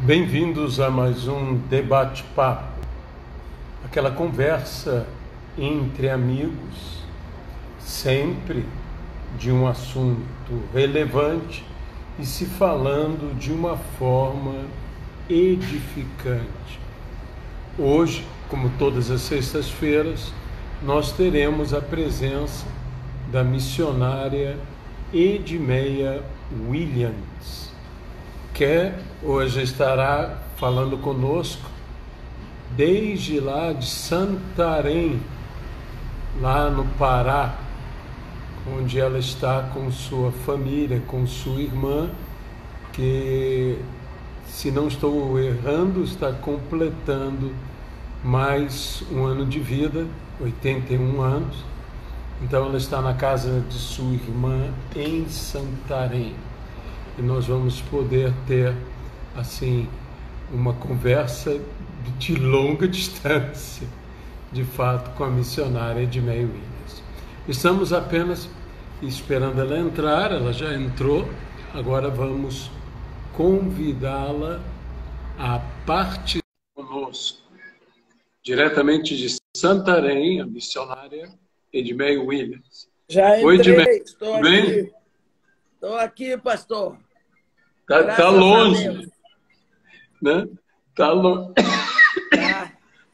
Bem-vindos a mais um debate-papo, aquela conversa entre amigos, sempre de um assunto relevante e se falando de uma forma edificante. Hoje, como todas as sextas-feiras, nós teremos a presença da missionária Edmeia Williams, que hoje estará falando conosco desde lá de Santarém, lá no Pará, onde ela está com sua família, com sua irmã, que, se não estou errando, está completando mais um ano de vida, 81 anos. Então ela está na casa de sua irmã em Santarém. E nós vamos poder ter, assim, uma conversa de longa distância, de fato, com a missionária Edmeia Williams. Estamos apenas esperando ela entrar, ela já entrou, agora vamos convidá-la a participar conosco. Diretamente de Santarém, a missionária Edmeia Williams. Já entrei, Oi, Edmeia, estou tudo bem? aqui. Estou aqui, pastor. Tá longe, né? Tá longe.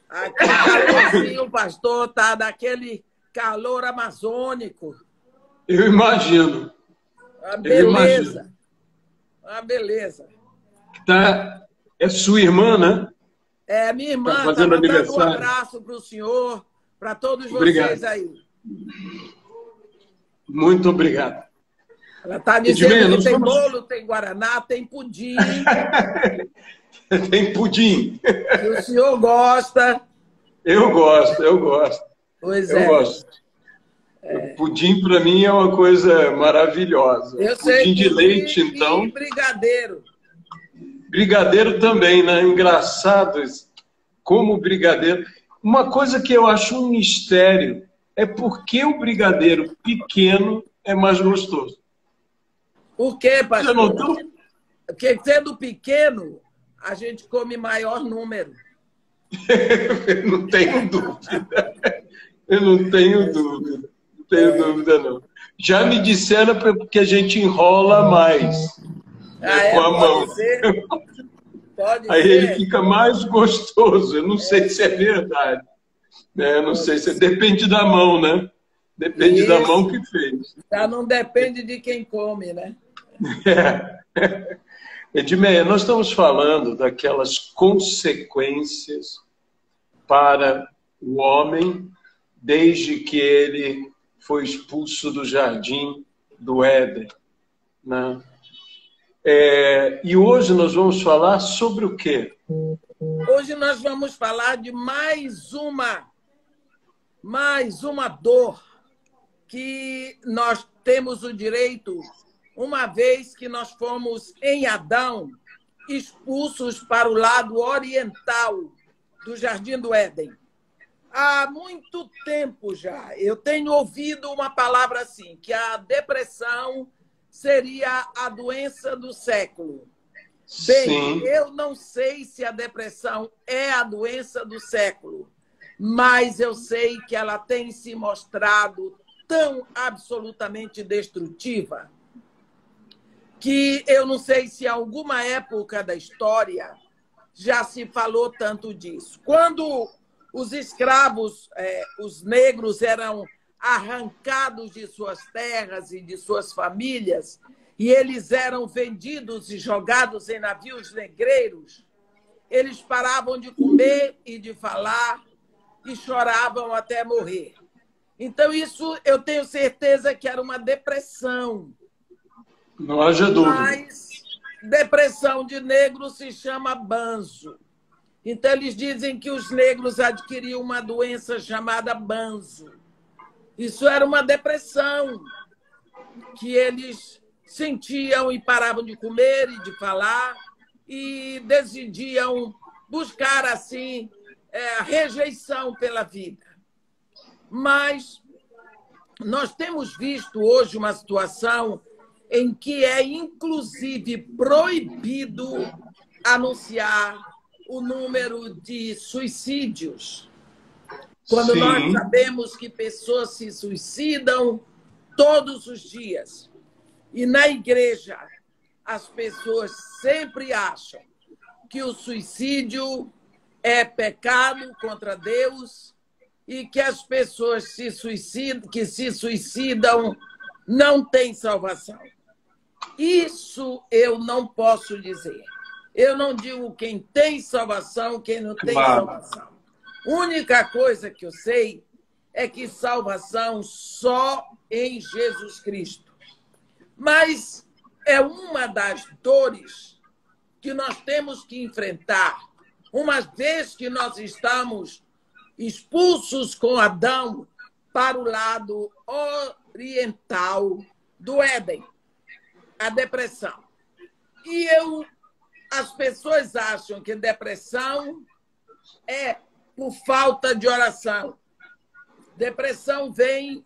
Aqui calorzinho, pastor, tá daquele calor amazônico. Eu imagino. Uma beleza. Uma beleza. É sua irmã, né? É, minha irmã Tá está fazendo mandando um aniversário. abraço para o senhor, para todos Obrigado. vocês aí. Muito obrigado. Ela está dizendo que tem bolo, tem guaraná, tem pudim. Tem pudim. Que o senhor gosta. Eu gosto. Pois Eu é. gosto. Pudim, para mim, é uma coisa maravilhosa. Eu sei, pudim de leite, então. E brigadeiro. Brigadeiro também, né? Engraçado isso. Como brigadeiro. Uma coisa que eu acho um mistério é por que o brigadeiro pequeno é mais gostoso. Por quê, pastor? Você notou? Porque sendo pequeno, a gente come maior número. Eu não tenho dúvida. Eu não tenho dúvida. Não tenho dúvida, não. Já me disseram porque a gente enrola mais com a mão. Pode ser. Pode Aí ser. ele fica mais gostoso. Eu não sei se é verdade. Eu não sei se depende da mão, né? Depende da mão que fez. Já não depende de quem come, né? Edmeia, nós estamos falando daquelas consequências para o homem desde que ele foi expulso do jardim do Éden, né? E hoje nós vamos falar sobre o quê? Hoje nós vamos falar de mais uma dor que nós temos o direito, uma vez que nós fomos, em Adão, expulsos para o lado oriental do Jardim do Éden. Há muito tempo já, eu tenho ouvido uma palavra assim, que a depressão seria a doença do século. Bem, Sim. Eu não sei se a depressão é a doença do século, mas eu sei que ela tem se mostrado tão absolutamente destrutiva que eu não sei se em alguma época da história já se falou tanto disso. Quando os escravos, os negros, eram arrancados de suas terras e de suas famílias, e eles eram vendidos e jogados em navios negreiros, eles paravam de comer e de falar e choravam até morrer. Então, isso eu tenho certeza que era uma depressão. Não haja dúvida. Mas depressão de negro se chama banzo. Então, eles dizem que os negros adquiriam uma doença chamada banzo. Isso era uma depressão que eles sentiam e paravam de comer e de falar e decidiam buscar, assim, a rejeição pela vida. Mas nós temos visto hoje uma situação em que é, inclusive, proibido anunciar o número de suicídios. Quando Sim. nós sabemos que pessoas se suicidam todos os dias. E na igreja, as pessoas sempre acham que o suicídio é pecado contra Deus e que as pessoas que se suicidam não têm salvação. Isso eu não posso dizer. Eu não digo quem tem salvação, quem não tem salvação. A única coisa que eu sei é que salvação só em Jesus Cristo. Mas é uma das dores que nós temos que enfrentar, uma vez que nós estamos expulsos com Adão para o lado oriental do Éden, a depressão. E as pessoas acham que depressão é por falta de oração. Depressão vem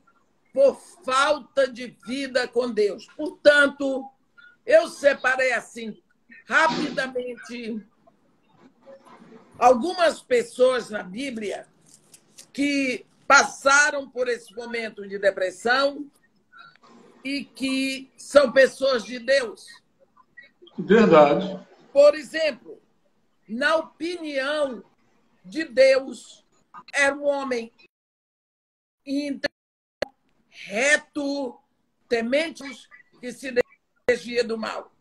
por falta de vida com Deus. Portanto, eu separei assim, rapidamente, algumas pessoas na Bíblia que passaram por esse momento de depressão e que são pessoas de Deus. Verdade. Por exemplo, na opinião de Deus, era um homem íntegro, reto, temente, que se desvia do mal.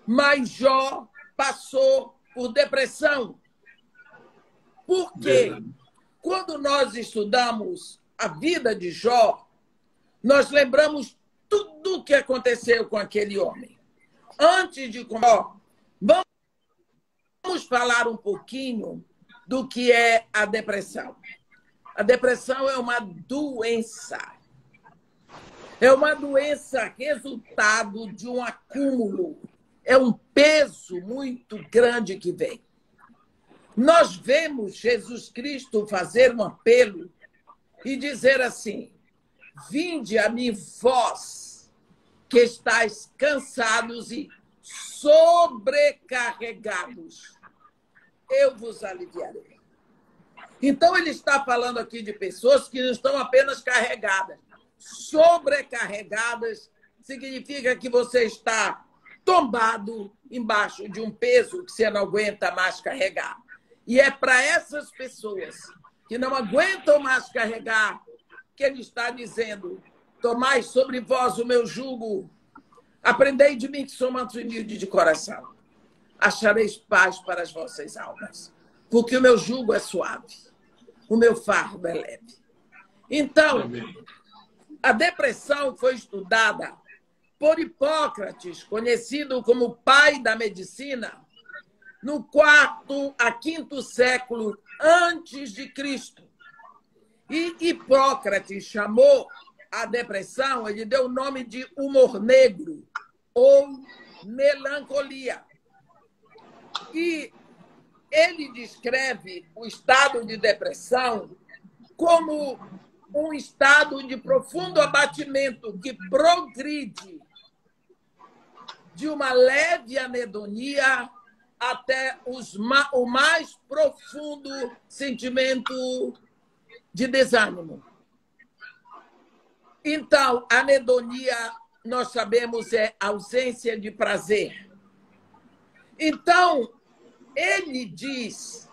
Mas Jó passou por depressão. Por quê? Quando nós estudamos a vida de Jó, nós lembramos tudo o que aconteceu com aquele homem. Antes de Jó, vamos falar um pouquinho do que é a depressão. A depressão é uma doença. É uma doença resultado de um acúmulo. É um peso muito grande que vem. Nós vemos Jesus Cristo fazer um apelo e dizer assim: vinde a mim, vós que estáis cansados e sobrecarregados, eu vos aliviarei. Então, ele está falando aqui de pessoas que não estão apenas carregadas. Sobrecarregadas significa que você está tombado embaixo de um peso que você não aguenta mais carregar. E é para essas pessoas que não aguentam mais carregar que ele está dizendo: tomai sobre vós o meu jugo, aprendei de mim que sou manso e humilde de coração. Achareis paz para as vossas almas, porque o meu jugo é suave, o meu fardo é leve. Então, a depressão foi estudada por Hipócrates, conhecido como o pai da medicina, no 4º a 5º século antes de Cristo. E Hipócrates chamou a depressão, ele deu o nome de humor negro ou melancolia. E ele descreve o estado de depressão como um estado de profundo abatimento que progride de uma leve anedonia até o mais profundo sentimento de desânimo. Então, anedonia, nós sabemos, é ausência de prazer. Então, ele diz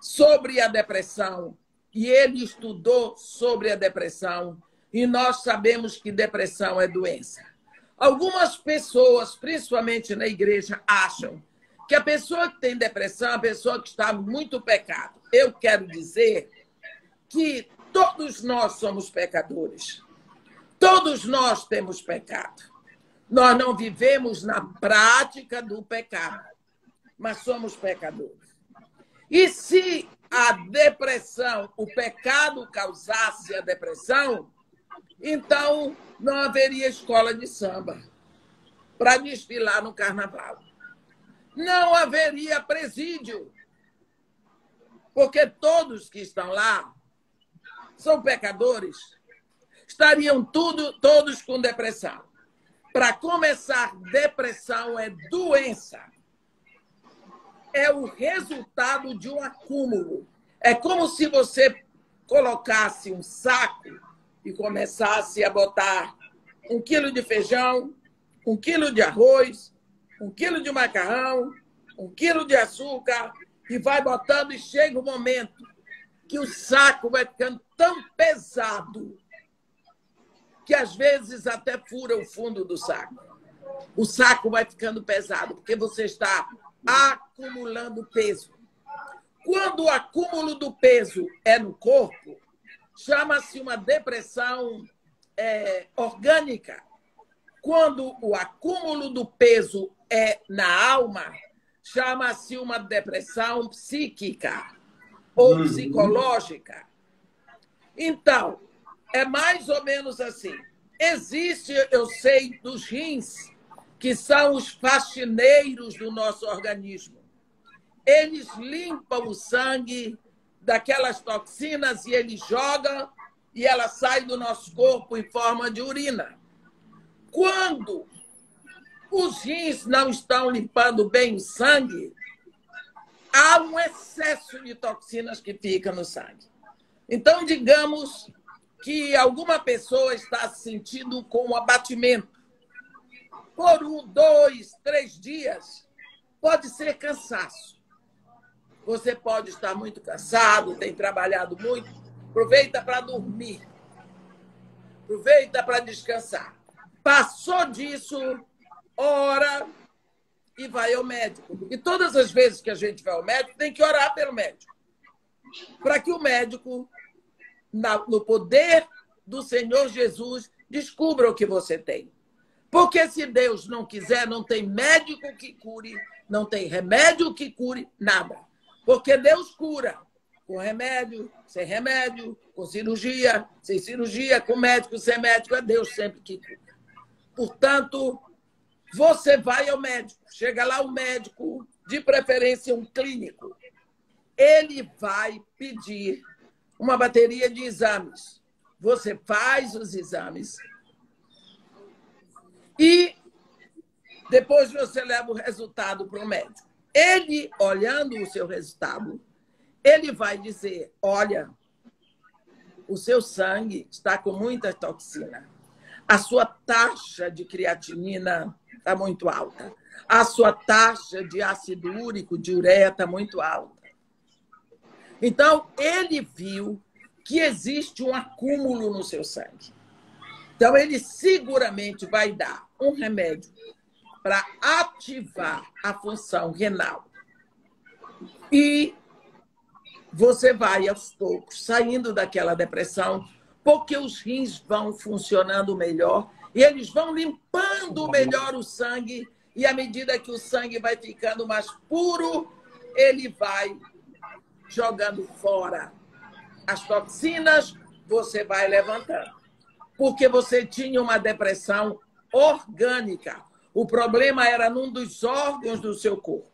sobre a depressão, e ele estudou sobre a depressão, e nós sabemos que depressão é doença. Algumas pessoas, principalmente na igreja, acham que a pessoa que tem depressão é a pessoa que está muito pecado. Eu quero dizer que todos nós somos pecadores. Todos nós temos pecado. Nós não vivemos na prática do pecado, mas somos pecadores. E se a depressão, o pecado causasse a depressão, então não haveria escola de samba para desfilar no carnaval. Não haveria presídio, porque todos que estão lá são pecadores, estariam todos com depressão. Para começar, depressão é doença. é o resultado de um acúmulo. É como se você colocasse um saco e começasse a botar 1 quilo de feijão, 1 quilo de arroz, 1 quilo de macarrão, 1 quilo de açúcar, e vai botando, e chega o momento que o saco vai ficando tão pesado que às vezes até fura o fundo do saco. O saco vai ficando pesado, porque você está acumulando peso. Quando o acúmulo do peso é no corpo, chama-se uma depressão orgânica. Quando o acúmulo do peso é na alma, chama-se uma depressão psíquica ou psicológica. Então, é mais ou menos assim. Existe, eu sei, dos rins, que são os faxineiros do nosso organismo. Eles limpam o sangue daquelas toxinas e eles jogam e ela sai do nosso corpo em forma de urina. Quando os rins não estão limpando bem o sangue, há um excesso de toxinas que fica no sangue. Então, digamos que alguma pessoa está se sentindo com um abatimento. Por 1, 2, 3 dias, pode ser cansaço. Você pode estar muito cansado, tem trabalhado muito. Aproveita para dormir. Aproveita para descansar. Passou disso, ora e vai ao médico. E todas as vezes que a gente vai ao médico, tem que orar pelo médico. Para que o médico, no poder do Senhor Jesus, descubra o que você tem. Porque se Deus não quiser, não tem médico que cure, não tem remédio que cure, nada. Porque Deus cura com remédio, sem remédio, com cirurgia, sem cirurgia, com médico, sem médico. É Deus sempre que cura. Portanto, você vai ao médico. Chega lá o médico, de preferência um clínico. Ele vai pedir uma bateria de exames. Você faz os exames e depois você leva o resultado para o médico. Ele, olhando o seu resultado, ele vai dizer, olha, o seu sangue está com muita toxina. A sua taxa de creatinina está muito alta. A sua taxa de ácido úrico, de ureia, está muito alta. Então, ele viu que existe um acúmulo no seu sangue. Então, ele seguramente vai dar um remédio para ativar a função renal. E você vai, aos poucos, saindo daquela depressão, porque os rins vão funcionando melhor e eles vão limpando melhor o sangue, e à medida que o sangue vai ficando mais puro, ele vai jogando fora as toxinas, você vai levantando. Porque você tinha uma depressão orgânica. O problema era num dos órgãos do seu corpo.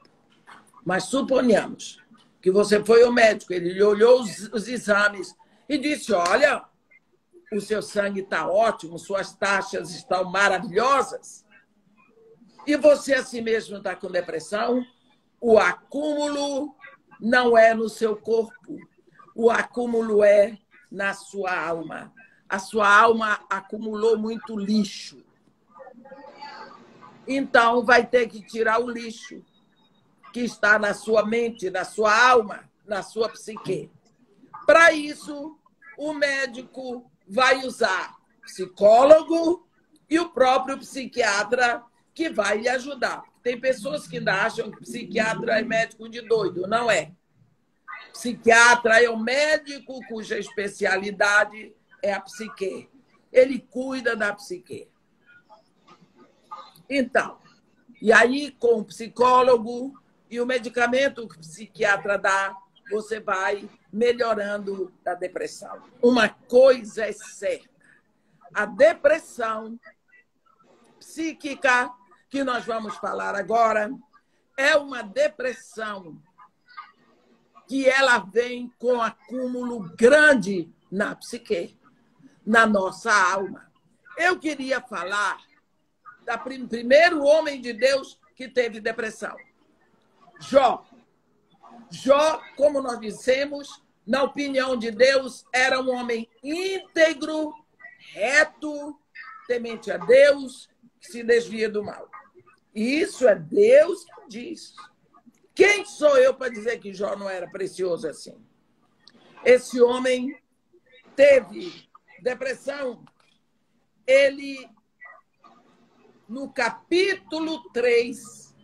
Mas suponhamos que você foi ao médico, ele olhou os exames e disse, olha, o seu sangue está ótimo, suas taxas estão maravilhosas, e você assim mesmo está com depressão, o acúmulo não é no seu corpo, o acúmulo é na sua alma. A sua alma acumulou muito lixo. Então, vai ter que tirar o lixo que está na sua mente, na sua alma, na sua psique. Para isso, o médico vai usar psicólogo e o próprio psiquiatra que vai lhe ajudar. Tem pessoas que ainda acham que psiquiatra é médico de doido. Não é. Psiquiatra é o médico cuja especialidade é a psique. Ele cuida da psique. Então, e aí com o psicólogo e o medicamento que o psiquiatra dá, você vai melhorando da depressão. Uma coisa é certa, a depressão psíquica, que nós vamos falar agora, é uma depressão que ela vem com acúmulo grande na psique, na nossa alma. Eu queria falar do primeiro homem de Deus que teve depressão, Jó. Jó, como nós dissemos, na opinião de Deus, era um homem íntegro, reto, temente a Deus, que se desvia do mal. E isso é Deus que diz. Quem sou eu para dizer que Jó não era precioso assim? Esse homem teve depressão. Ele, no capítulo 3,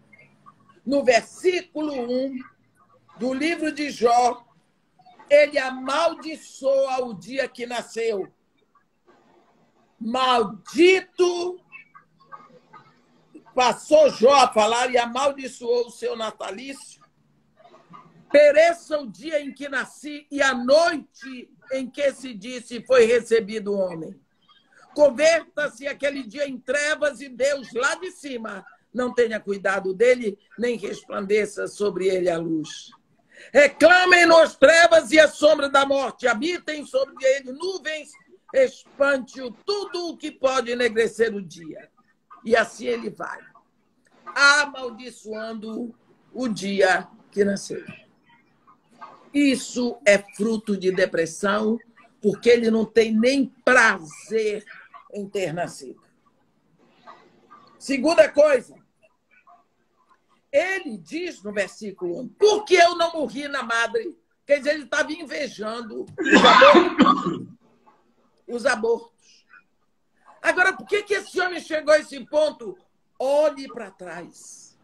no versículo 1 do livro de Jó, ele amaldiçoa o dia que nasceu. Maldito, passou Jó a falar e amaldiçoou o seu natalício. Pereça o dia em que nasci e a noite em que se disse foi recebido o homem. Converta-se aquele dia em trevas e Deus lá de cima não tenha cuidado dele, nem resplandeça sobre ele a luz. Reclamem-no as trevas e a sombra da morte, habitem sobre ele nuvens, espante-o tudo o que pode enegrecer o dia. E assim ele vai, amaldiçoando o dia que nasceu. Isso é fruto de depressão, porque ele não tem nem prazer em ter nascido. Segunda coisa, ele diz no versículo 1, por que eu não morri na madre? Quer dizer, ele estava invejando os abortos. Agora, por que esse homem chegou a esse ponto? Olhe para trás.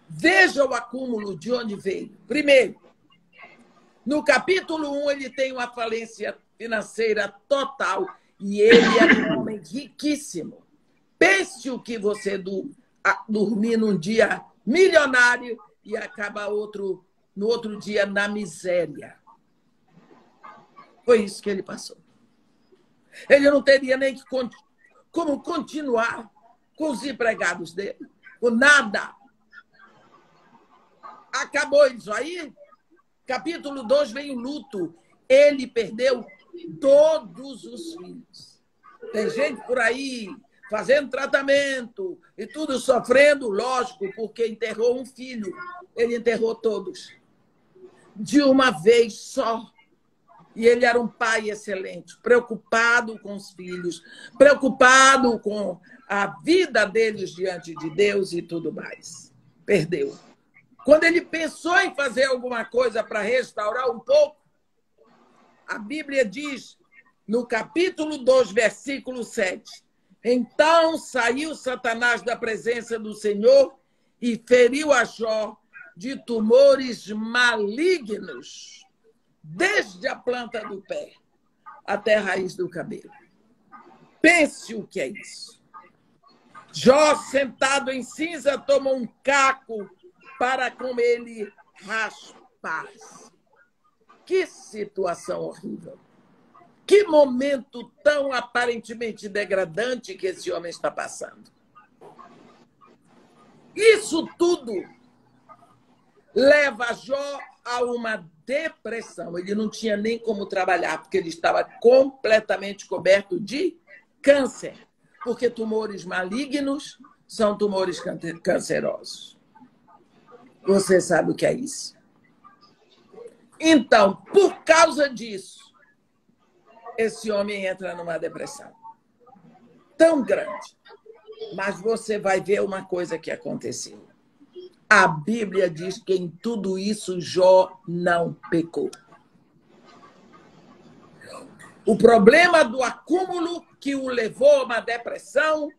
Veja o acúmulo de onde veio. Primeiro, no capítulo 1, ele tem uma falência financeira total e ele era um homem riquíssimo. Pense o que você dormir num dia milionário e acaba no outro dia na miséria. Foi isso que ele passou. Ele não teria nem como continuar com os empregados dele, com nada. Acabou isso aí. Capítulo 2 vem o luto. Ele perdeu todos os filhos. Tem gente por aí fazendo tratamento e tudo sofrendo, lógico, porque enterrou um filho. Ele enterrou todos. De uma vez só. E ele era um pai excelente, preocupado com os filhos, preocupado com a vida deles diante de Deus e tudo mais. Perdeu. Quando ele pensou em fazer alguma coisa para restaurar um pouco, a Bíblia diz, no capítulo 2, versículo 7, então saiu Satanás da presença do Senhor e feriu a Jó de tumores malignos, desde a planta do pé até a raiz do cabelo. Pense o que é isso. Jó, sentado em cinza, tomou um caco para com ele raspar. Que situação horrível. Que momento tão aparentemente degradante que esse homem está passando. Isso tudo leva Jó a uma depressão. Ele não tinha nem como trabalhar, porque ele estava completamente coberto de câncer. Porque tumores malignos são tumores cancerosos. Você sabe o que é isso. Então, por causa disso, esse homem entra numa depressão tão grande. Mas você vai ver uma coisa que aconteceu. A Bíblia diz que em tudo isso Jó não pecou. O problema do acúmulo que o levou a uma depressão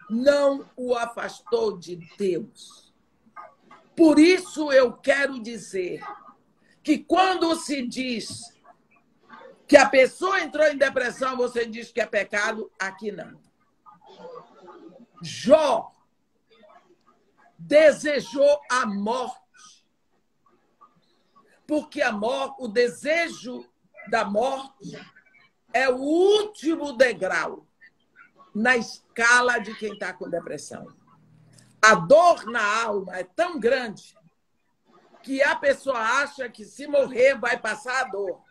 não o afastou de Deus. Por isso eu quero dizer que quando se diz que a pessoa entrou em depressão, você diz que é pecado, aqui não. Jó desejou a morte. Porque o desejo da morte é o último degrau na escala de quem está com depressão. A dor na alma é tão grande que a pessoa acha que se morrer vai passar a dor.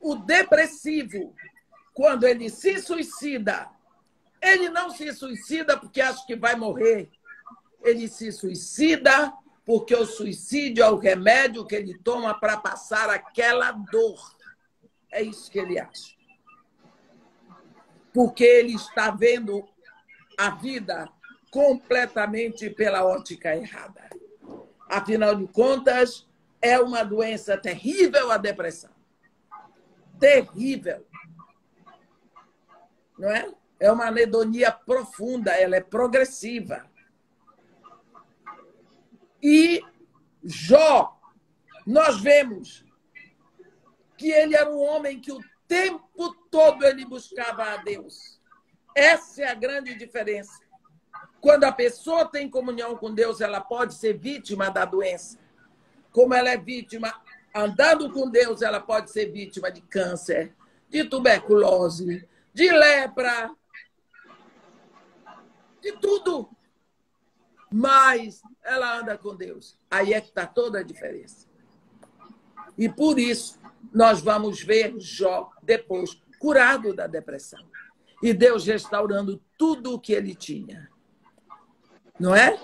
O depressivo, quando ele se suicida, ele não se suicida porque acha que vai morrer. Ele se suicida porque o suicídio é o remédio que ele toma para passar aquela dor. É isso que ele acha. Porque ele está vendo a vida completamente pela ótica errada. Afinal de contas, é uma doença terrível a depressão. Terrível. Não é? É uma anedonia profunda, ela é progressiva. E Jó, nós vemos que ele era um homem que o tempo todo ele buscava a Deus. Essa é a grande diferença. Quando a pessoa tem comunhão com Deus, ela pode ser vítima da doença. Como ela é vítima, andando com Deus, ela pode ser vítima de câncer, de tuberculose, de lepra, de tudo. Mas ela anda com Deus. Aí é que está toda a diferença. E por isso, nós vamos ver Jó depois curado da depressão. E Deus restaurando tudo o que ele tinha. Não é?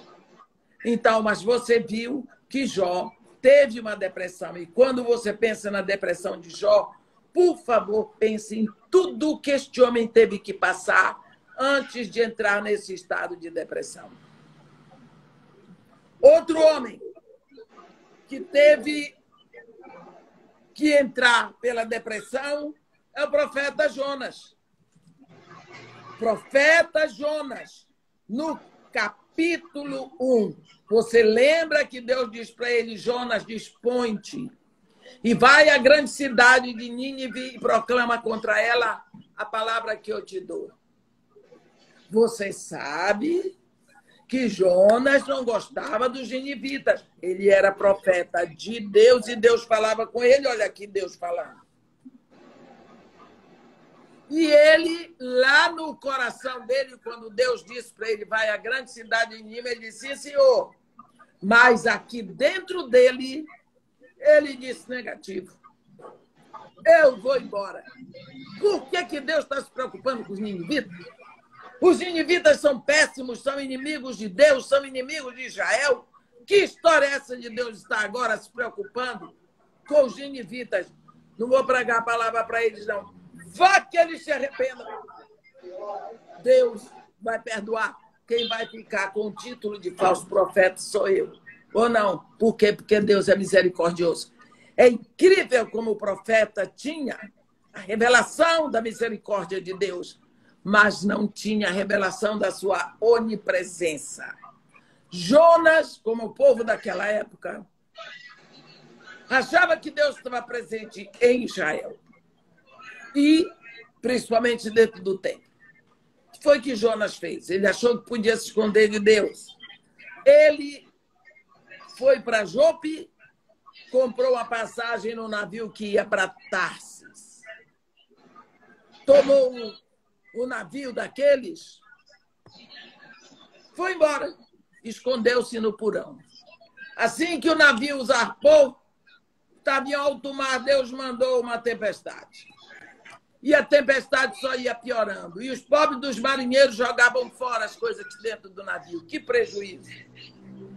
Então, mas você viu que Jó teve uma depressão. E quando você pensa na depressão de Jó, por favor, pense em tudo que este homem teve que passar antes de entrar nesse estado de depressão. Outro homem que teve que entrar pela depressão é o profeta Jonas. Profeta Jonas, no capítulo 1. Você lembra que Deus diz para ele, Jonas, dispõe-te e vai à grande cidade de Nínive e proclama contra ela a palavra que eu te dou. Você sabe que Jonas não gostava dos ninivitas. Ele era profeta de Deus e Deus falava com ele. Olha aqui Deus falando. E ele, lá no coração dele, quando Deus disse para ele, vai à grande cidade de Nínive, ele disse, sim, senhor. Mas aqui dentro dele, ele disse negativo. Eu vou embora. Por que Deus está se preocupando com os ninivitas? Os ninivitas são péssimos, são inimigos de Deus, são inimigos de Israel. Que história é essa de Deus estar agora se preocupando com os ninivitas? Não vou pregar a palavra para eles, não. Vá que eles se arrependam. Deus vai perdoar. Quem vai ficar com o título de falso profeta sou eu. Ou não? Por quê? Porque Deus é misericordioso. É incrível como o profeta tinha a revelação da misericórdia de Deus, mas não tinha a revelação da sua onipresença. Jonas, como o povo daquela época, achava que Deus estava presente em Israel. E, principalmente dentro do templo. O que foi que Jonas fez? Ele achou que podia se esconder de Deus. Ele foi para Jope, comprou uma passagem no navio que ia para Tarsis. Tomou o navio daqueles, foi embora, escondeu-se no porão. Assim que o navio zarpou, estava em alto mar, Deus mandou uma tempestade. E a tempestade só ia piorando. E os pobres dos marinheiros jogavam fora as coisas dentro do navio. Que prejuízo.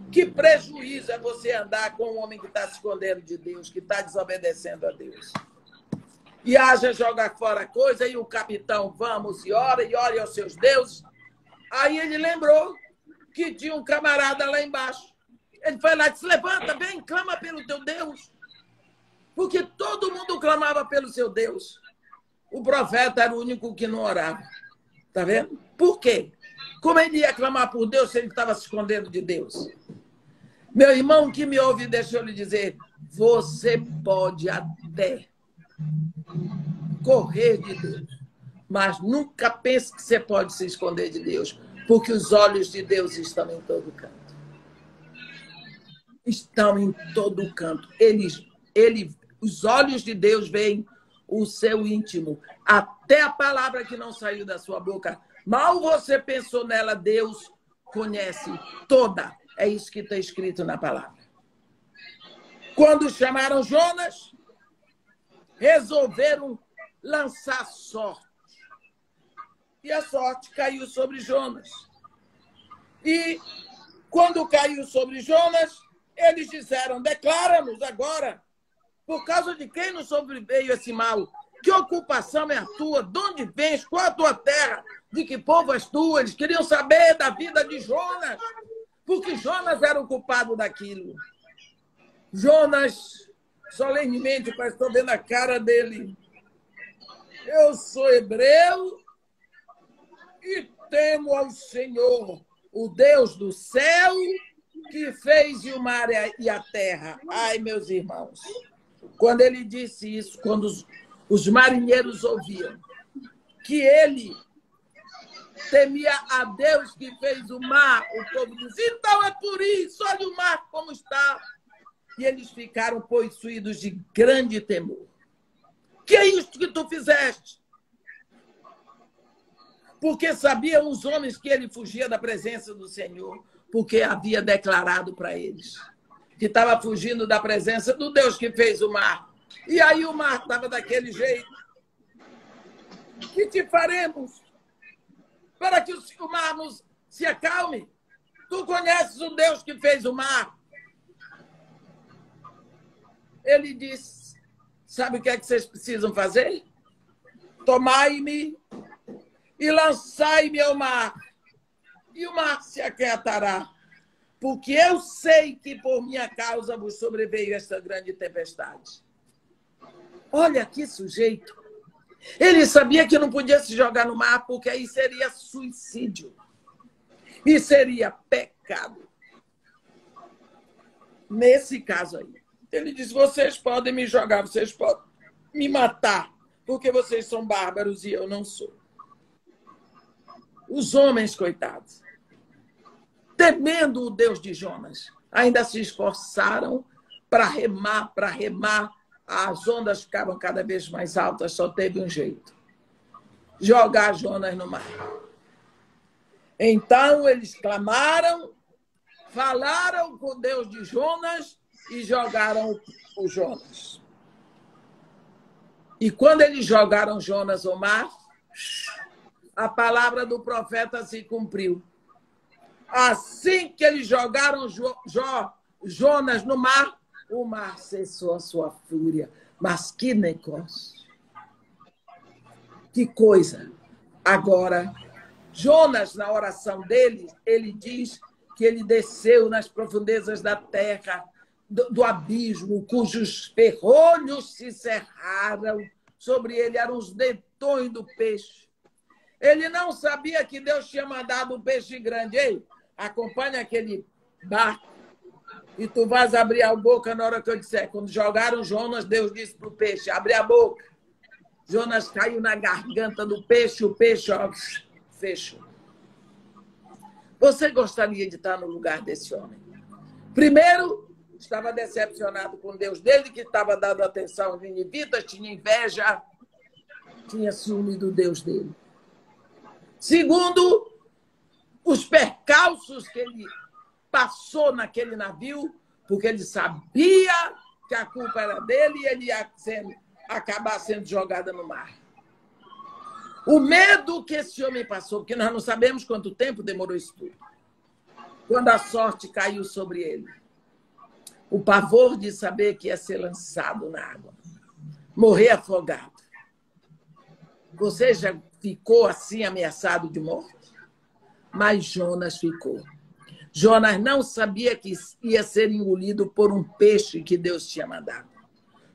Que prejuízo é você andar com um homem que está se escondendo de Deus, que está desobedecendo a Deus. E haja jogar fora coisa, e o capitão, vamos, e ora aos seus deuses. Aí ele lembrou que tinha um camarada lá embaixo. Ele foi lá e disse, levanta, vem, clama pelo teu Deus. Porque todo mundo clamava pelo seu Deus. O profeta era o único que não orava. Está vendo? Por quê? Como ele ia clamar por Deus se ele estava se escondendo de Deus? Meu irmão que me ouve, deixa eu lhe dizer, você pode até correr de Deus, mas nunca pense que você pode se esconder de Deus, porque os olhos de Deus estão em todo canto. Estão em todo canto. Os olhos de Deus veem o seu íntimo, até a palavra que não saiu da sua boca. Mal você pensou nela, Deus conhece toda. É isso que está escrito na palavra. Quando chamaram Jonas, resolveram lançar sorte. E a sorte caiu sobre Jonas. E quando caiu sobre Jonas, Eles disseram, declara-nos agora, por causa de quem nos sobreveio esse mal? Que ocupação é a tua? De onde vens? Qual a tua terra? De que povo és tu? Eles queriam saber da vida de Jonas, porque Jonas era o culpado daquilo. Jonas, solenemente, estou vendo a cara dele. Eu sou hebreu e temo ao Senhor, o Deus do céu, que fez o mar e a terra. Ai, meus irmãos, quando ele disse isso, quando os marinheiros ouviam que ele temia a Deus que fez o mar, o povo disse, então é por isso, olha o mar como está. E eles ficaram possuídos de grande temor. Que é isso que tu fizeste? Porque sabiam os homens que ele fugia da presença do Senhor, porque havia declarado para eles que estava fugindo da presença do Deus que fez o mar. E aí o mar estava daquele jeito. Que te faremos para que o mar se acalme? Tu conheces o Deus que fez o mar? Ele disse, sabe o que é que vocês precisam fazer? Tomai-me e lançai-me ao mar, e o mar se aquietará, porque eu sei que por minha causa vos sobreveio esta grande tempestade. Olha que sujeito. Ele sabia que não podia se jogar no mar, porque aí seria suicídio. E seria pecado. Nesse caso aí. Ele disse, vocês podem me jogar, vocês podem me matar, porque vocês são bárbaros e eu não sou. Os homens, coitados, temendo o Deus de Jonas, ainda se esforçaram para remar. As ondas ficavam cada vez mais altas, só teve um jeito. Jogar Jonas no mar. Então eles clamaram, falaram com o Deus de Jonas e jogaram o Jonas. E quando eles jogaram Jonas ao mar, a palavra do profeta se cumpriu. Assim que eles jogaram Jonas no mar, o mar cessou a sua fúria. Mas que negócio! Que coisa! Agora, Jonas, na oração dele, ele diz que ele desceu nas profundezas da terra, do abismo, cujos ferrolhos se cerraram. Sobre ele eram os dentões do peixe. Ele não sabia que Deus tinha mandado um peixe grande. Ei, acompanha aquele barco e tu vais abrir a boca na hora que eu disser. Quando jogaram Jonas, Deus disse para o peixe, abre a boca. Jonas caiu na garganta do peixe, o peixe fechou. Você gostaria de estar no lugar desse homem? Primeiro, estava decepcionado com Deus dele, que estava dando atenção aos ninivitas, tinha inveja, tinha ciúme do Deus dele. Segundo, os percalços que ele passou naquele navio, porque ele sabia que a culpa era dele e ele ia acabar sendo jogado no mar. O medo que esse homem passou, porque nós não sabemos quanto tempo demorou isso tudo. Quando a sorte caiu sobre ele. O pavor de saber que ia ser lançado na água. Morrer afogado. Você já ficou assim ameaçado de morte? Mas Jonas ficou. Jonas não sabia que ia ser engolido por um peixe que Deus tinha mandado.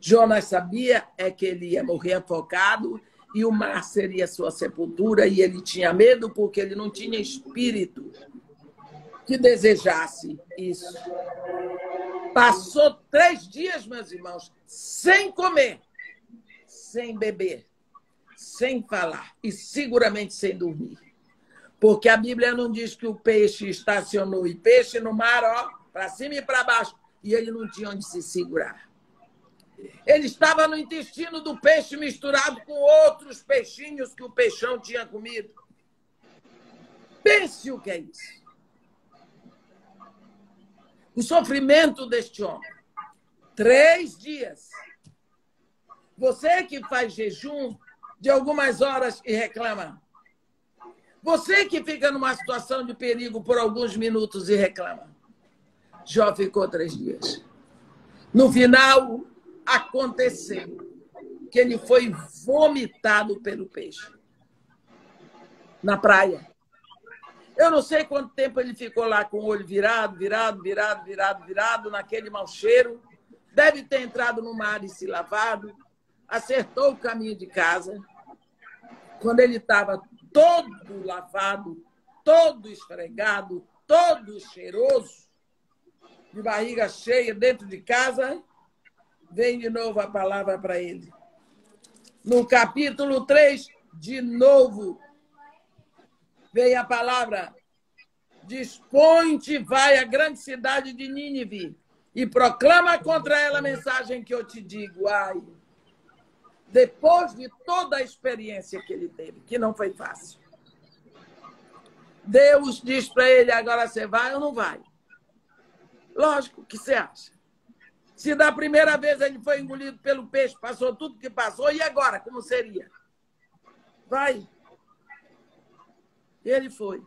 Jonas sabia que ele ia morrer afogado e o mar seria sua sepultura, e ele tinha medo porque ele não tinha espírito que desejasse isso. Passou 3 dias, meus irmãos, sem comer, sem beber, sem falar e seguramente sem dormir. Porque a Bíblia não diz que o peixe estacionou, e peixe no mar, ó, para cima e para baixo, e ele não tinha onde se segurar. Ele estava no intestino do peixe misturado com outros peixinhos que o peixão tinha comido. Pense o que é isso. O sofrimento deste homem. 3 dias. Você que faz jejum de algumas horas e reclama. Você que fica numa situação de perigo por alguns minutos e reclama. Jó ficou 3 dias. No final, aconteceu que ele foi vomitado pelo peixe na praia. Eu não sei quanto tempo ele ficou lá com o olho virado, naquele mau cheiro. Deve ter entrado no mar e se lavado, acertou o caminho de casa. Quando ele estava todo lavado, todo esfregado, todo cheiroso, de barriga cheia dentro de casa, vem de novo a palavra para ele. No capítulo 3, de novo, vem a palavra: dispõe-te, vai à grande cidade de Nínive e proclama contra ela a mensagem que eu te digo. Ai, depois de toda a experiência que ele teve, que não foi fácil, Deus diz para ele: agora você vai ou não vai? Lógico, o que você acha? Se da primeira vez ele foi engolido pelo peixe, passou tudo que passou, e agora, como seria? Vai. Ele foi.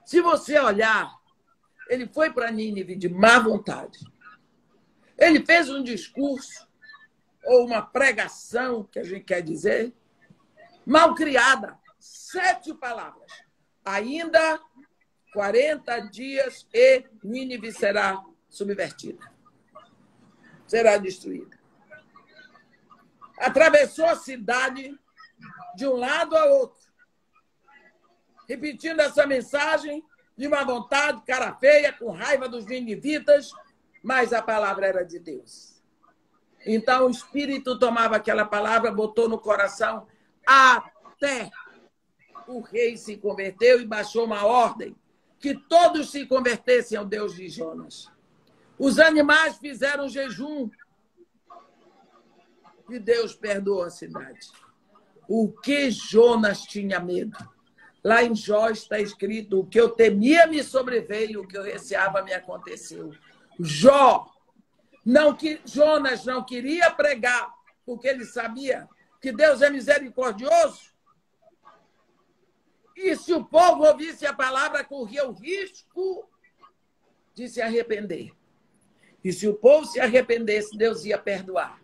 Se você olhar, ele foi para Nínive de má vontade. Ele fez um discurso, ou uma pregação, que a gente quer dizer, mal criada. 7 palavras. Ainda 40 dias e Nínive será subvertida. Será destruída. Atravessou a cidade de um lado a outro, repetindo essa mensagem de uma vontade, cara feia, com raiva dos ninivitas, mas a palavra era de Deus. Então o Espírito tomava aquela palavra, botou no coração, até o rei se converteu e baixou uma ordem que todos se convertessem ao Deus de Jonas. Os animais fizeram jejum e Deus perdoou a cidade. O que Jonas tinha medo? Lá em Jó está escrito: o que eu temia me sobreveio, o que eu receava me aconteceu. Jonas não queria pregar, porque ele sabia que Deus é misericordioso. E se o povo ouvisse a palavra, corria o risco de se arrepender. E se o povo se arrependesse, Deus ia perdoar.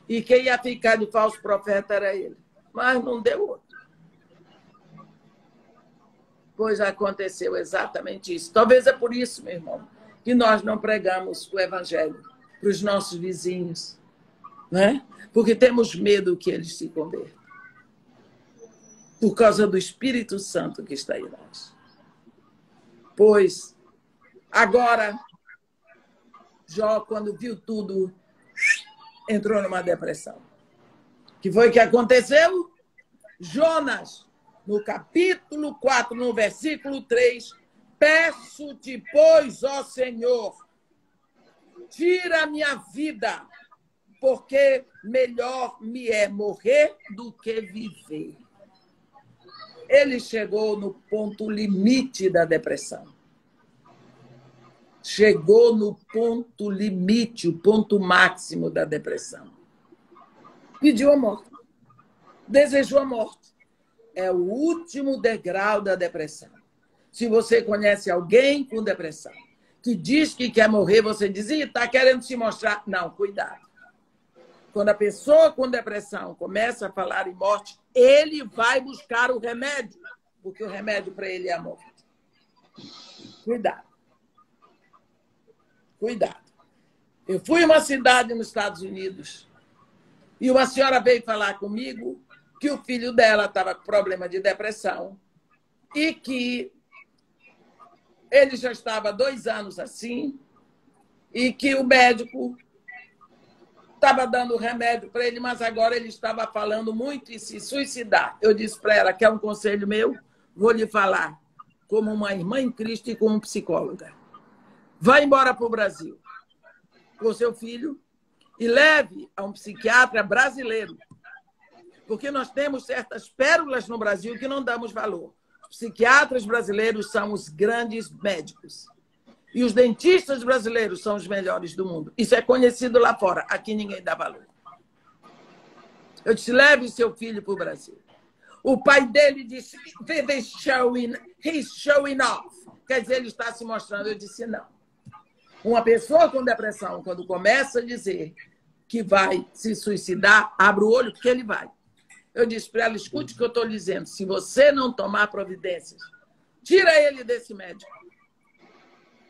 E quem ia ficar de falso profeta era ele. Mas não deu outro. Pois aconteceu exatamente isso. Talvez é por isso, meu irmão, que nós não pregamos o evangelho para os nossos vizinhos, né? Porque temos medo que eles se convertam. Por causa do Espírito Santo que está em nós. Pois, agora, Jó, quando viu tudo, entrou numa depressão. O que foi que aconteceu? Jonas, no capítulo 4, no versículo 3, peço-te, pois, ó Senhor, tira a minha vida, porque melhor me é morrer do que viver. Ele chegou no ponto limite da depressão. Chegou no ponto limite, o ponto máximo da depressão. Pediu a morte. Desejou a morte. É o último degrau da depressão. Se você conhece alguém com depressão, que diz que quer morrer, você diz: está querendo se mostrar. Não, cuidado. Quando a pessoa com depressão começa a falar em morte, ele vai buscar o remédio, porque o remédio para ele é a morte. Cuidado. Cuidado. Eu fui a uma cidade nos Estados Unidos e uma senhora veio falar comigo que o filho dela estava com problema de depressão e que ele já estava há 2 anos assim e que o médico estava dando remédio para ele, mas agora ele estava falando muito em se suicidar. Eu disse para ela: quer um conselho meu? Vou lhe falar como uma irmã em Cristo e como psicóloga. Vá embora para o Brasil com seu filho e leve a um psiquiatra brasileiro. Porque nós temos certas pérolas no Brasil que não damos valor. Os psiquiatras brasileiros são os grandes médicos. E os dentistas brasileiros são os melhores do mundo. Isso é conhecido lá fora. Aqui ninguém dá valor. Eu disse: leve seu filho para o Brasil. O pai dele disse: he's showing off. Quer dizer, ele está se mostrando. Eu disse: não. Uma pessoa com depressão, quando começa a dizer que vai se suicidar, abre o olho, porque ele vai. Eu disse para ela, escute o que eu estou dizendo. Se você não tomar providências, tira ele desse médico.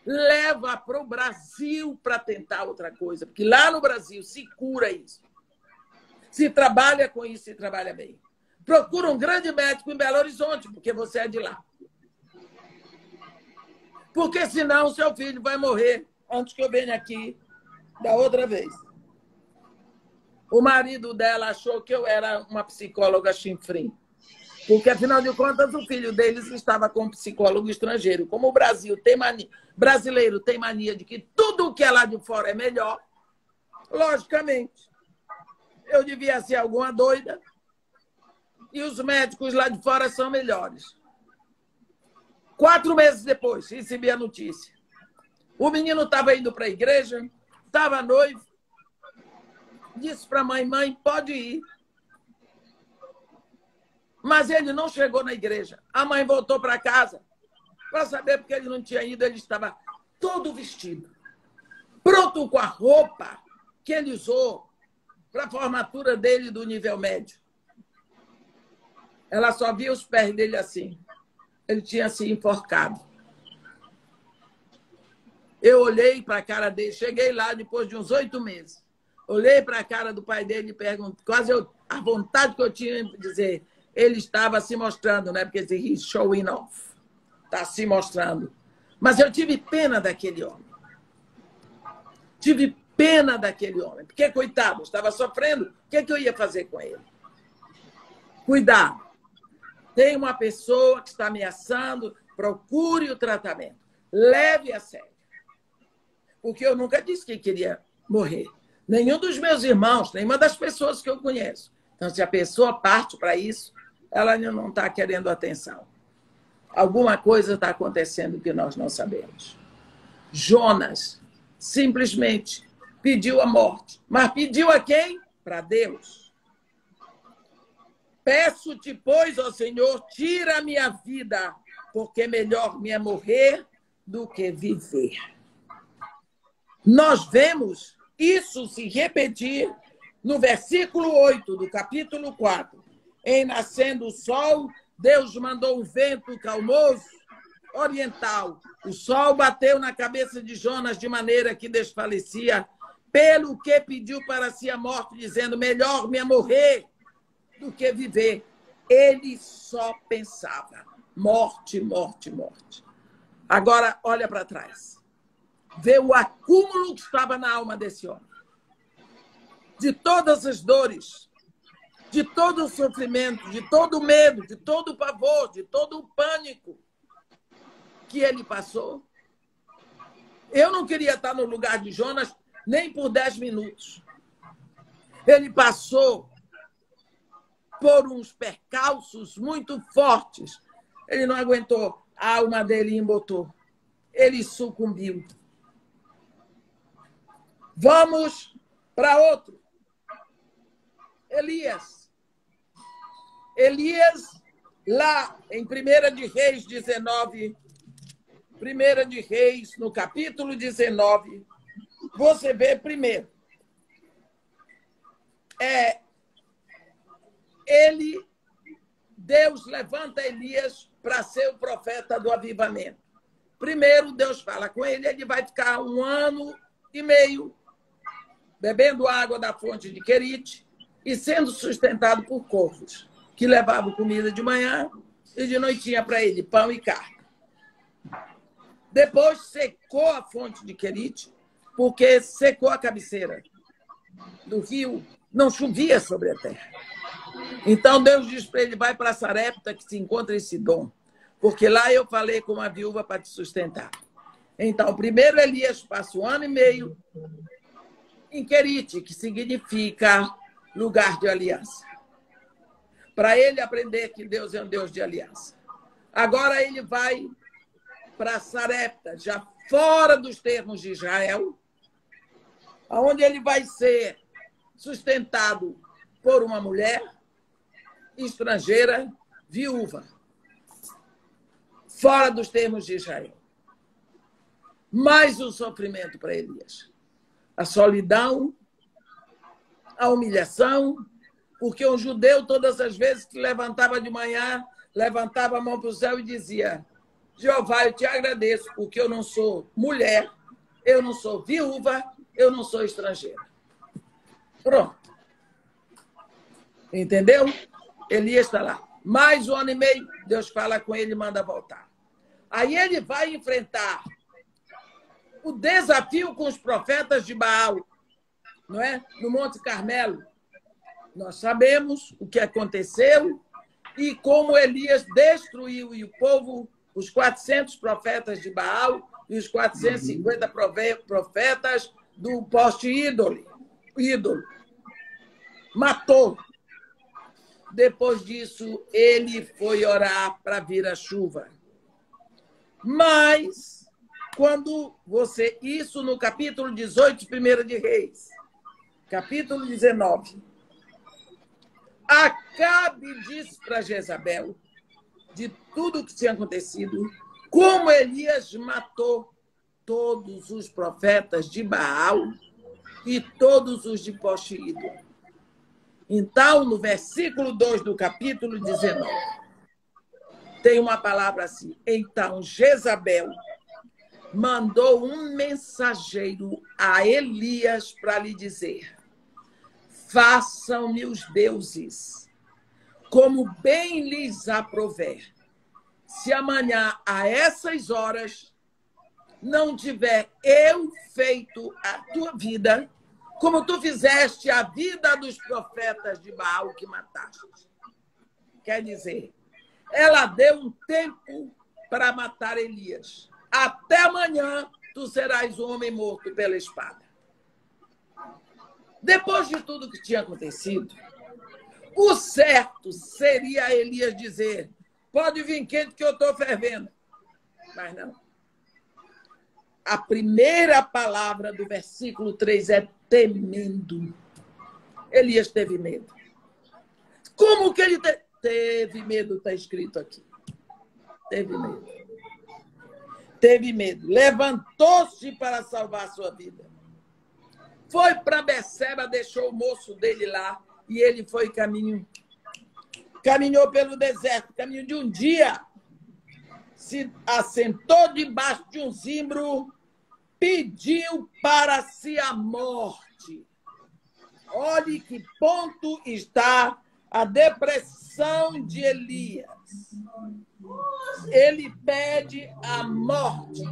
Leva para o Brasil para tentar outra coisa. Porque lá no Brasil se cura isso. Se trabalha com isso, se trabalha bem. Procura um grande médico em Belo Horizonte, porque você é de lá. Porque senão o seu filho vai morrer antes que eu venha aqui da outra vez. O marido dela achou que eu era uma psicóloga chinfrim. Porque, afinal de contas, o filho deles estava com um psicólogo estrangeiro. Como o brasileiro tem mania de que tudo que é lá de fora é melhor, logicamente, eu devia ser alguma doida e os médicos lá de fora são melhores. 4 meses depois, recebi a notícia. O menino estava indo para a igreja, estava noivo, disse para a mãe, pode ir. Mas ele não chegou na igreja. A mãe voltou para casa para saber porque ele não tinha ido. Ele estava todo vestido, pronto com a roupa que ele usou para a formatura dele do nível médio. Ela só via os pés dele assim. Ele tinha se enforcado. Eu olhei para a cara dele, cheguei lá depois de uns 8 meses. Olhei para a cara do pai dele e perguntei, a vontade que eu tinha de dizer, ele estava se mostrando, né? Porque dizia, he's showing off. Está se mostrando. Mas eu tive pena daquele homem. Tive pena daquele homem. Porque, coitado, estava sofrendo. O que eu ia fazer com ele? Cuidado. Tem uma pessoa que está ameaçando, procure o tratamento. Leve a sério. Porque eu nunca disse que queria morrer. Nenhum dos meus irmãos, nenhuma das pessoas que eu conheço. Então, se a pessoa parte para isso, ela ainda não está querendo atenção. Alguma coisa está acontecendo que nós não sabemos. Jonas simplesmente pediu a morte. Mas pediu a quem? Para Deus. Peço-te, pois, ó Senhor, tira a minha vida, porque melhor me é morrer do que viver. Nós vemos isso se repetir no versículo 8 do capítulo 4. Em nascendo o sol, Deus mandou um vento calmoso oriental. O sol bateu na cabeça de Jonas de maneira que desfalecia, pelo que pediu para si a morte, dizendo, melhor me é morrer do que viver. Ele só pensava, morte, morte, morte. Agora, olha para trás. Vê o acúmulo que estava na alma desse homem. De todas as dores, de todo o sofrimento, de todo o medo, de todo o pavor, de todo o pânico que ele passou. Eu não queria estar no lugar de Jonas nem por 10 minutos. Ele passou por uns percalços muito fortes. Ele não aguentou. A alma dele embotou. Ele sucumbiu. Vamos para outro. Elias. Elias, lá em 1 de Reis 19, 1 de Reis, no capítulo 19, você vê primeiro. Deus levanta Elias para ser o profeta do avivamento. Primeiro, Deus fala com ele, ele vai ficar 1 ano e meio bebendo água da fonte de Querite e sendo sustentado por corvos, que levavam comida de manhã e de noitinha para ele, pão e carne. Depois secou a fonte de Querite, porque secou a cabeceira do rio, não chovia sobre a terra. Então Deus diz para ele, vai para Sarepta, que se encontra em Sidom, porque lá eu falei com uma viúva para te sustentar. Então, primeiro Elias passa 1 ano e meio em Querite, que significa lugar de aliança. Para ele aprender que Deus é um Deus de aliança. Agora ele vai para Sarepta, já fora dos termos de Israel, onde ele vai ser sustentado por uma mulher estrangeira, viúva, fora dos termos de Israel. mais um sofrimento para Elias. A solidão, a humilhação, porque um judeu, todas as vezes que levantava de manhã, levantava a mão para o céu e dizia: Jeová, eu te agradeço, porque eu não sou mulher, eu não sou viúva, eu não sou estrangeira. Pronto. Entendeu? Elias está lá. Mais um ano e meio, Deus fala com ele e manda voltar. Aí ele vai enfrentar o desafio com os profetas de Baal, não é? No Monte Carmelo. Nós sabemos o que aconteceu e como Elias destruiu e o povo, os 400 profetas de Baal e os 450 profetas do poste ídolo. Matou. Depois disso, ele foi orar para vir a chuva. Mas, quando você... Isso no capítulo 18, 1 de Reis. Capítulo 19. Acabe disse para Jezabel, de tudo o que tinha acontecido, como Elias matou todos os profetas de Baal e todos os de poste ídolo. Então, no versículo 2 do capítulo 19, tem uma palavra assim: então Jezabel mandou um mensageiro a Elias para lhe dizer: façam-me os deuses, como bem lhes aprouver. Se amanhã, a essas horas, não tiver eu feito a tua vida, como tu fizeste a vida dos profetas de Baal que mataste. Quer dizer, ela deu um tempo para matar Elias. Até amanhã tu serás um homem morto pela espada. Depois de tudo que tinha acontecido, o certo seria Elias dizer: pode vir quente que eu estou fervendo. Mas não. A primeira palavra do versículo 3 é temendo. Elias teve medo. Como que ele teve medo? Está escrito aqui. Teve medo. Teve medo. Levantou-se para salvar a sua vida. Foi para Beceba, deixou o moço dele lá e ele foi caminho. Caminhou pelo deserto, caminho de um dia. Se assentou debaixo de um zimbro, pediu para si a morte. Olhe que ponto está a depressão de Elias. Ele pede a morte.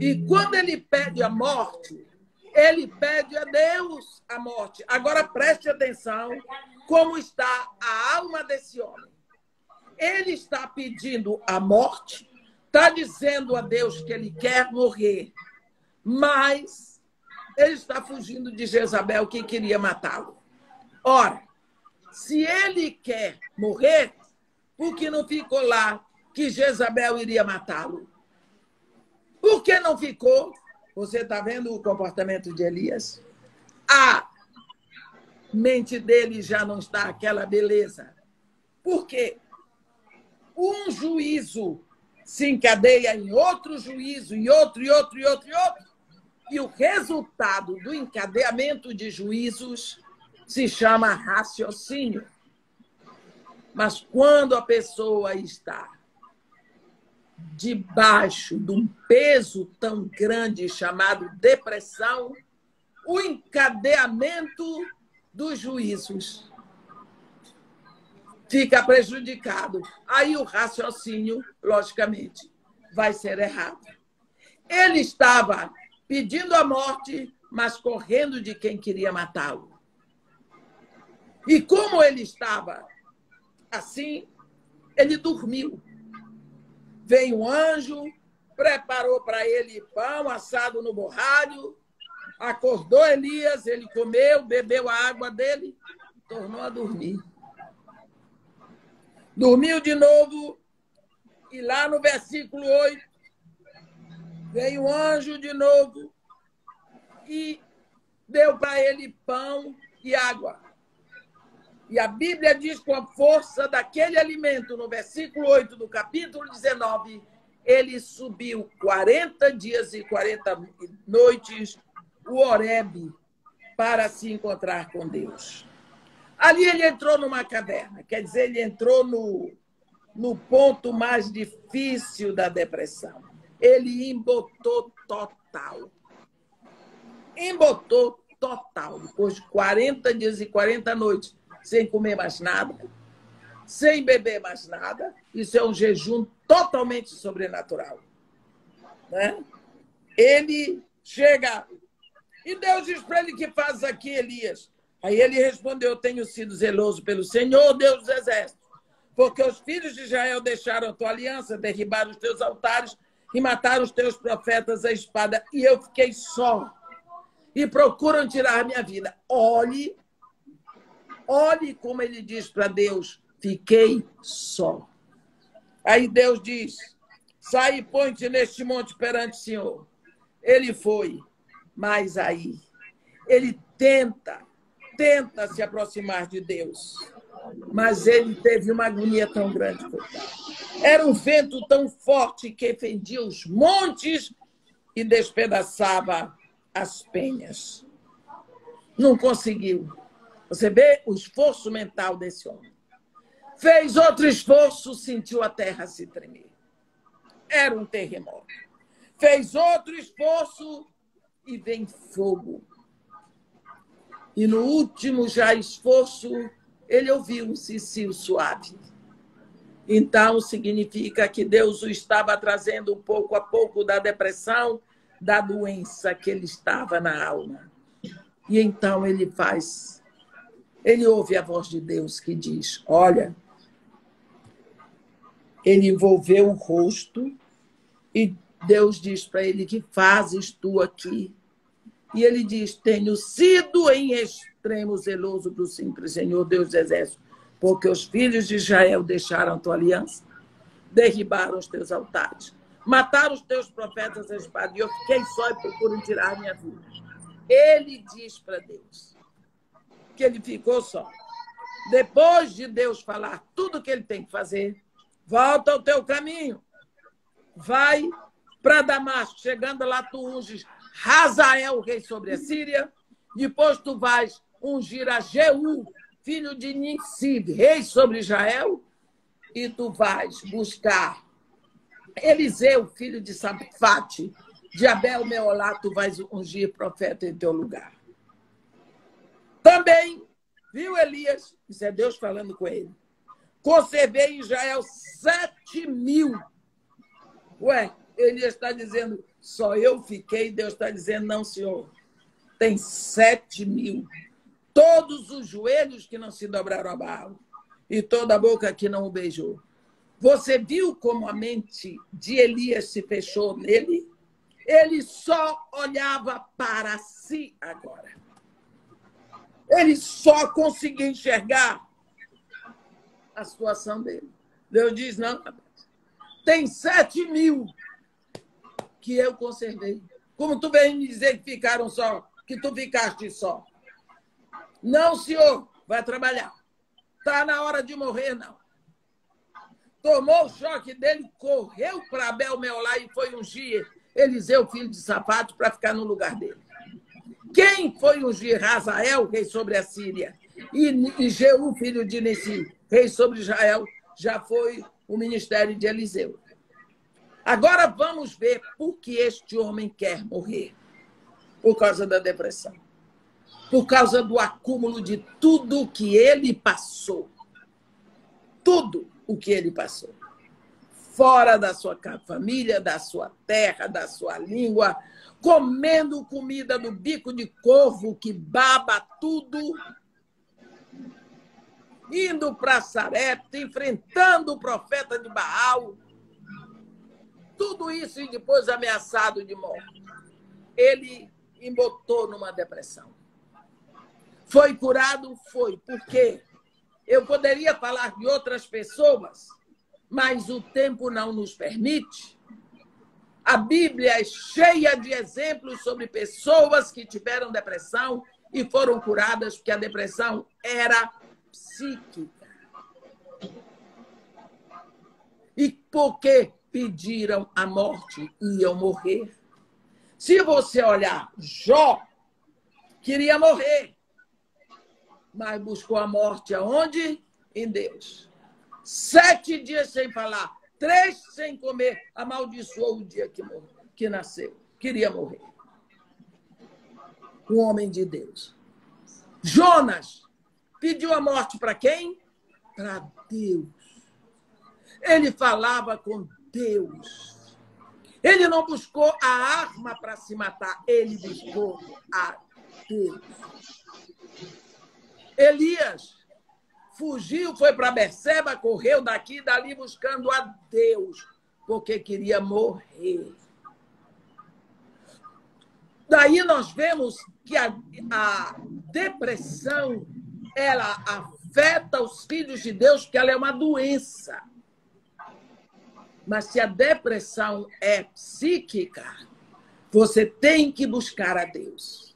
E quando ele pede a morte, ele pede a Deus a morte. Agora preste atenção como está a alma desse homem. Ele está pedindo a morte, está dizendo a Deus que ele quer morrer, mas ele está fugindo de Jezabel, que queria matá-lo. Ora, se ele quer morrer, por que não ficou lá que Jezabel iria matá-lo? Por que não ficou? Você está vendo o comportamento de Elias? A mente dele já não está aquela beleza. Por quê? Um juízo se encadeia em outro juízo, e outro, e outro, e outro, e outro. E o resultado do encadeamento de juízos se chama raciocínio. Mas quando a pessoa está debaixo de um peso tão grande chamado depressão, o encadeamento dos juízos fica prejudicado. Aí o raciocínio, logicamente, vai ser errado. Ele estava pedindo a morte, mas correndo de quem queria matá-lo. E como ele estava assim, ele dormiu. Veio um anjo, preparou para ele pão assado no borralho, acordou Elias, ele comeu, bebeu a água dele, tornou a dormir. Dormiu de novo, e lá no versículo 8, veio um anjo de novo e deu para ele pão e água. E a Bíblia diz, com a força daquele alimento, no versículo 8 do capítulo 19, ele subiu 40 dias e 40 noites o Horebe para se encontrar com Deus. Ali ele entrou numa caverna, quer dizer, ele entrou no ponto mais difícil da depressão. Ele embotou total. Embotou total. Depois de 40 dias e 40 noites, sem comer mais nada, sem beber mais nada. Isso é um jejum totalmente sobrenatural. Né? Ele chega... E Deus diz para ele: que fazes aqui, Elias? Aí ele respondeu: tenho sido zeloso pelo Senhor, Deus dos exércitos, porque os filhos de Israel deixaram a tua aliança, derribaram os teus altares e mataram os teus profetas à espada, e eu fiquei só. E procuram tirar a minha vida. Olhe como ele diz para Deus: fiquei só. Aí Deus diz: sai e põe-te neste monte perante o Senhor. Ele foi, mas aí ele tenta se aproximar de Deus, mas ele teve uma agonia tão grande. Era um vento tão forte que fendia os montes e despedaçava as penhas. Não conseguiu. Você vê o esforço mental desse homem. Fez outro esforço, sentiu a terra se tremer. Era um terremoto. Fez outro esforço e vem fogo. E no último já esforço, ele ouviu um cicio suave. Então, significa que Deus o estava trazendo pouco a pouco da depressão, da doença que ele estava na alma. E então ele ouve a voz de Deus que diz: olha, ele envolveu o rosto e Deus diz para ele: que fazes tu aqui? E ele diz: tenho sido em extremo zeloso para o simples Senhor, Deus dos exércitos, porque os filhos de Israel deixaram a tua aliança, derribaram os teus altares, mataram os teus profetas à espada, e eu fiquei só e procuro tirar a minha vida. Ele diz para Deus que ele ficou só. Depois de Deus falar tudo o que ele tem que fazer, volta ao teu caminho, vai para Damasco, chegando lá tu unges Hazael, rei sobre a Síria, depois tu vais ungir a Jeú, filho de Nissi, rei sobre Israel, e tu vais buscar Eliseu, filho de Safate, de Abel Meolá, tu vais ungir profeta em teu lugar. Também, viu, Elias? Isso é Deus falando com ele. Conservei em Israel 7.000. Ué, Elias está dizendo: só eu fiquei. Deus está dizendo: não, senhor. Tem 7.000. Todos os joelhos que não se dobraram a Baal e toda a boca que não o beijou. Você viu como a mente de Elias se fechou nele? Ele só olhava para si agora. Ele só conseguia enxergar a situação dele. Deus diz: não, tem 7.000 que eu conservei. Como tu vem me dizer que ficaram só, que tu ficaste só? Não, senhor, vai trabalhar. Está na hora de morrer, não. Tomou o choque dele, correu para Abel Meolá e foi ungir Eliseu, filho de Safate, para ficar no lugar dele. Quem foi ungir Hazael, rei sobre a Síria, e Jeú, filho de Nissi, rei sobre Israel, já foi o ministério de Eliseu. Agora vamos ver por que este homem quer morrer. Por causa da depressão. Por causa do acúmulo de tudo o que ele passou. Tudo o que ele passou. Fora da sua família, da sua terra, da sua língua, comendo comida do bico de corvo que baba tudo, indo para Sarepta, enfrentando o profeta de Baal, tudo isso e depois ameaçado de morte. Ele embotou numa depressão. Foi curado? Foi. Por quê? Eu poderia falar de outras pessoas, mas o tempo não nos permite. A Bíblia é cheia de exemplos sobre pessoas que tiveram depressão e foram curadas, porque a depressão era psíquica. E por quê? pediram a morte iam morrer. Se você olhar, Jó queria morrer, mas buscou a morte aonde? Em Deus. 7 dias sem falar, 3 sem comer, amaldiçoou o dia que nasceu. Queria morrer. Um homem de Deus. Jonas pediu a morte para quem? Para Deus. Ele falava com Deus. Ele não buscou a arma para se matar, ele buscou a Deus. Elias fugiu, foi para Berseba, correu daqui e dali buscando a Deus, porque queria morrer. Daí nós vemos que a depressão, ela afeta os filhos de Deus, porque ela é uma doença. Mas se a depressão é psíquica, você tem que buscar a Deus.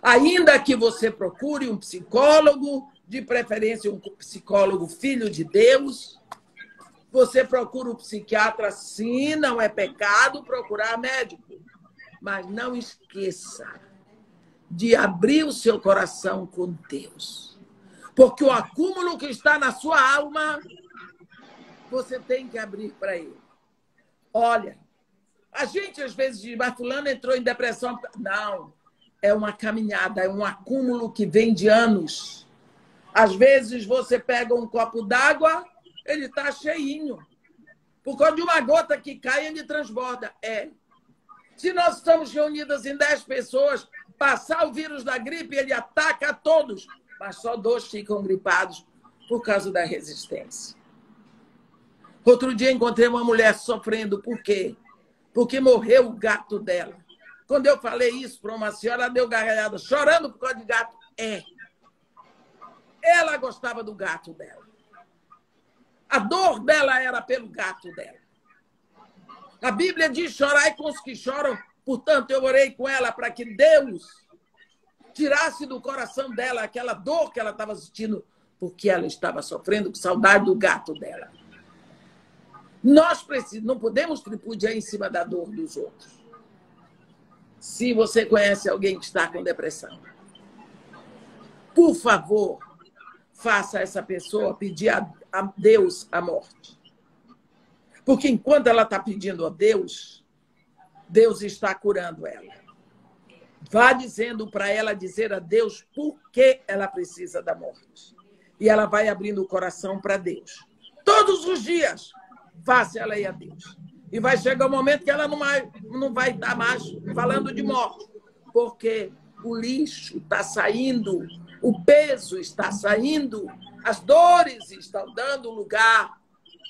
Ainda que você procure um psicólogo, de preferência um psicólogo filho de Deus, você procura um psiquiatra, sim, não é pecado procurar médico. Mas não esqueça de abrir o seu coração com Deus. Porque o acúmulo que está na sua alma, você tem que abrir para ele. Olha, a gente às vezes diz, mas fulano entrou em depressão. Não, é uma caminhada, é um acúmulo que vem de anos. Às vezes você pega um copo d'água, ele está cheinho. Por causa de uma gota que cai, ele transborda. Se nós estamos reunidas em 10 pessoas, passar o vírus da gripe, ele ataca a todos. Mas só 2 ficam gripados por causa da resistência. Outro dia encontrei uma mulher sofrendo. Por quê? Porque morreu o gato dela. Quando eu falei isso para uma senhora, ela deu gargalhada, chorando por causa de gato. Ela gostava do gato dela. A dor dela era pelo gato dela. A Bíblia diz, chorai com os que choram. Portanto, eu orei com ela para que Deus tirasse do coração dela aquela dor que ela estava sentindo, porque ela estava sofrendo com saudade do gato dela. Nós não podemos tripudiar em cima da dor dos outros. Se você conhece alguém que está com depressão, por favor, faça essa pessoa pedir a Deus a morte. Porque enquanto ela está pedindo a Deus, Deus está curando ela. Vá dizendo para ela dizer a Deus por que ela precisa da morte. E ela vai abrindo o coração para Deus. Todos os dias, faça ela ir a Deus. E vai chegar um momento que ela não vai estar mais falando de morte. Porque o lixo está saindo, o peso está saindo, as dores estão dando lugar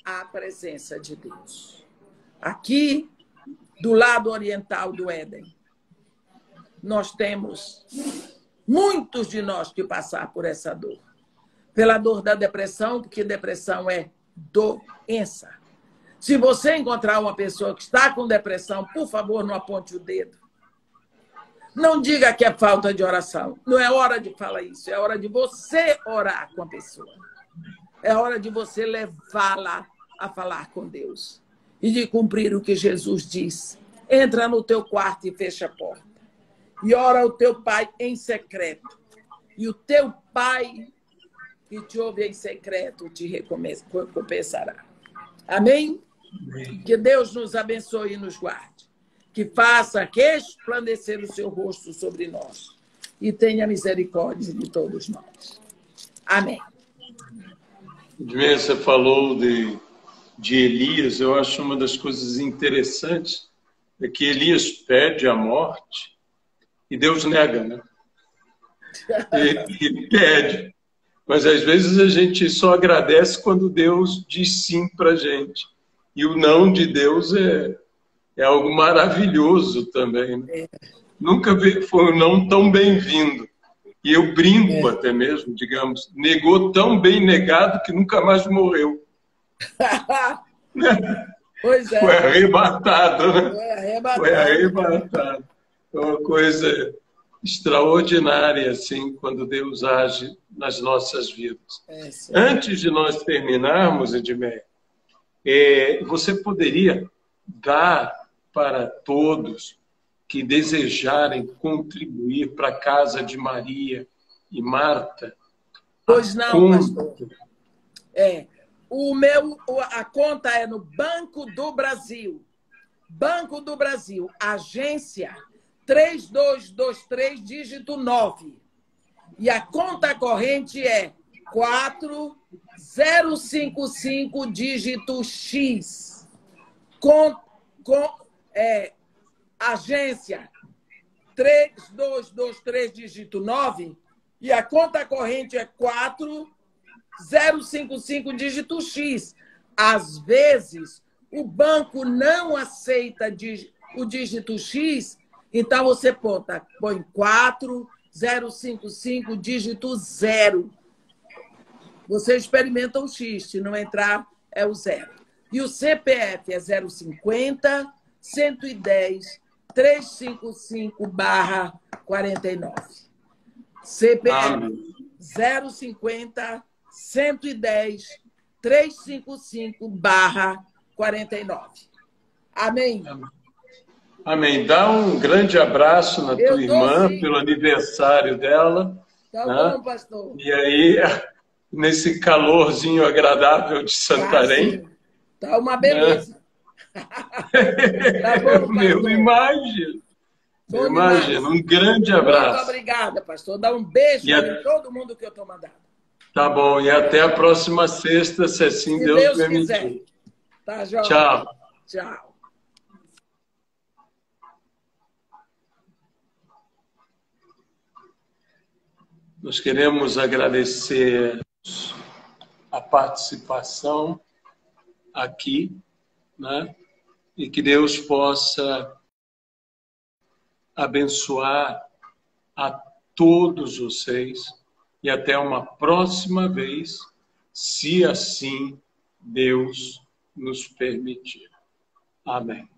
à presença de Deus. Aqui, do lado oriental do Éden, nós temos muitos de nós que passar por essa dor. Pela dor da depressão, porque depressão é doença. Se você encontrar uma pessoa que está com depressão, por favor, não aponte o dedo. Não diga que é falta de oração. Não é hora de falar isso. É hora de você orar com a pessoa. É hora de você levá-la a falar com Deus. E de cumprir o que Jesus diz. Entra no teu quarto e fecha a porta. E ora ao teu pai em secreto. E o teu pai que te ouve em secreto te recompensará. Amém? Que Deus nos abençoe e nos guarde. Que faça resplandecer o seu rosto sobre nós. E tenha misericórdia de todos nós. Amém. Você falou de Elias. Eu acho uma das coisas interessantes é que Elias pede a morte e Deus nega, né? Ele pede. Mas às vezes a gente só agradece quando Deus diz sim para a gente. E o não de Deus é algo maravilhoso também. Né? Nunca foi um não tão bem-vindo. E eu brinco até mesmo, digamos, negou tão bem negado que nunca mais morreu. Pois é. Foi arrebatado. Né? Foi arrebatado. Foi arrebatado. É uma coisa extraordinária, assim, quando Deus age nas nossas vidas. Antes de nós terminarmos, Edmeia, Você poderia dar para todos que desejarem contribuir para a casa de Maria e Marta? Pois não, pastor. A conta é no Banco do Brasil. Banco do Brasil, agência 3223, dígito 9. E a conta corrente é 4055, dígito X. Agência 3223, dígito 9. E a conta corrente é 4055, dígito X. Às vezes, o banco não aceita o dígito X, então você põe 4055, dígito 0. Você experimenta o X, se não entrar, é o 0. E o CPF é 050 110 355/49. CPF 050 110 355/49. Amém? Amém. Dá um grande abraço na tua irmã pelo aniversário dela. Tá bom, pastor. E aí, nesse calorzinho agradável de Santarém. Tá uma beleza. Tá bom, pastor. Meu, imagina. Imagina. Um grande abraço. Muito obrigada, pastor. Dá um beijo em todo mundo que eu estou mandando. Tá bom. E até a próxima sexta, se assim Deus permitir. Quiser. Tá, João. Tchau. Tchau. Nós queremos agradecer a participação aqui, né? E que Deus possa abençoar a todos vocês e até uma próxima vez, se assim Deus nos permitir. Amém.